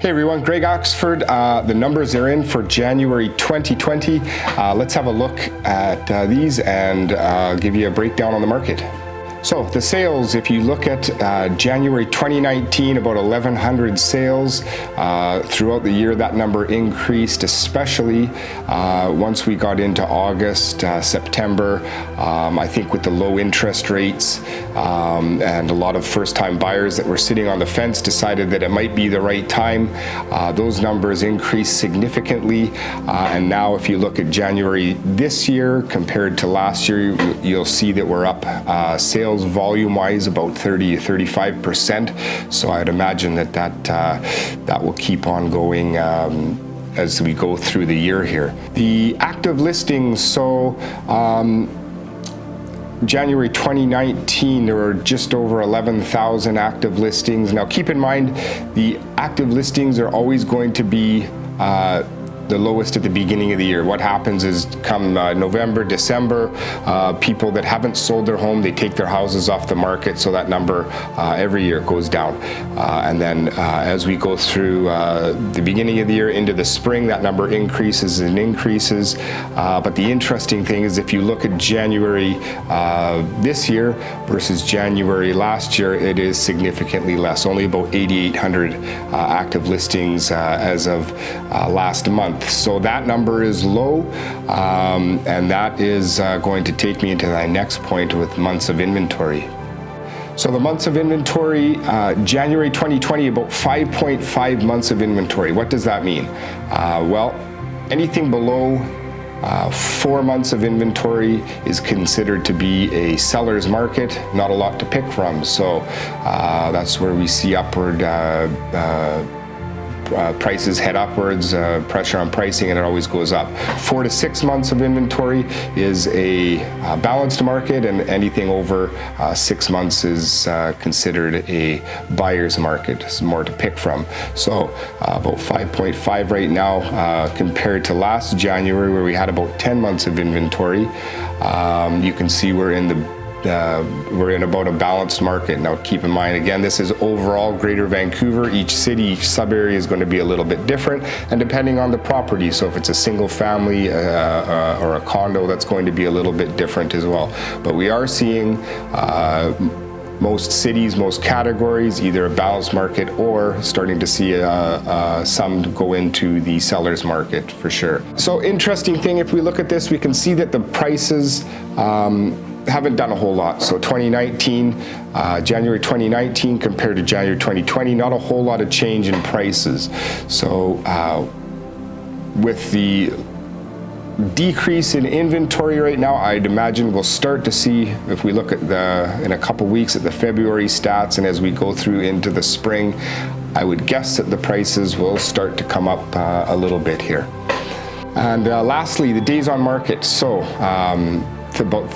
Hey everyone, Greg Oxford. The numbers are in for January 2020. Let's have a look at these and give you a breakdown on the market. So the sales, if you look at January 2019, about 1,100 sales. Throughout the year, that number increased, especially once we got into August, September. I think with the low interest rates and a lot of first-time buyers that were sitting on the fence decided that it might be the right time. Those numbers increased significantly. And now if you look at January this year compared to last year, you'll see that we're up sales volume-wise about 30 to 35%. So I'd imagine that will keep on going as we go through the year here. The active listings, so January 2019, there were just over 11,000 active listings. Now keep in mind, the active listings are always going to be the lowest at the beginning of the year. What happens is come November, December, people that haven't sold their home, they take their houses off the market, so that number every year goes down. And then as we go through the beginning of the year into the spring, that number increases and increases. But the interesting thing is if you look at January this year versus January last year, it is significantly less, only about 8,800 active listings as of last month. So that number is low, and that is going to take me into my next point with months of inventory. So the months of inventory, January 2020, about 5.5 months of inventory. What does that mean? Well, anything below 4 months of inventory is considered to be a seller's market, not a lot to pick from. So that's where we see upward prices head upwards, pressure on pricing, and it always goes up. 4 to 6 months of inventory is a balanced market, and anything over 6 months is considered a buyer's market. It's more to pick from. So about 5.5 right now compared to last January where we had about 10 months of inventory. You can see we're in about a balanced market. Now keep in mind, again, this is overall Greater Vancouver. Each city, each sub-area is going to be a little bit different, and depending on the property. So if it's a single family or a condo, that's going to be a little bit different as well. But we are seeing most cities, most categories, either a balanced market or starting to see some go into the seller's market for sure. So interesting thing, if we look at this, we can see that the prices haven't done a whole lot. So 2019, January 2019 compared to January 2020, not a whole lot of change in prices. So with the decrease in inventory right now, I'd imagine we'll start to see, if we look at in a couple weeks at the February stats, and as we go through into the spring, I would guess that the prices will start to come up a little bit here. And lastly, the days on market. So it's about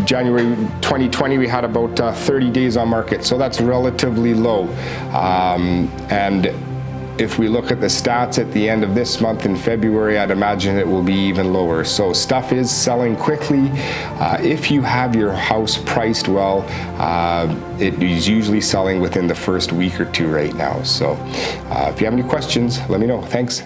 January 2020, we had about 30 days on market, so that's relatively low. And if we look at the stats at the end of this month in February, I'd imagine it will be even lower. So stuff is selling quickly. If you have your house priced well, it is usually selling within the first week or two right now. So if you have any questions, let me know. Thanks.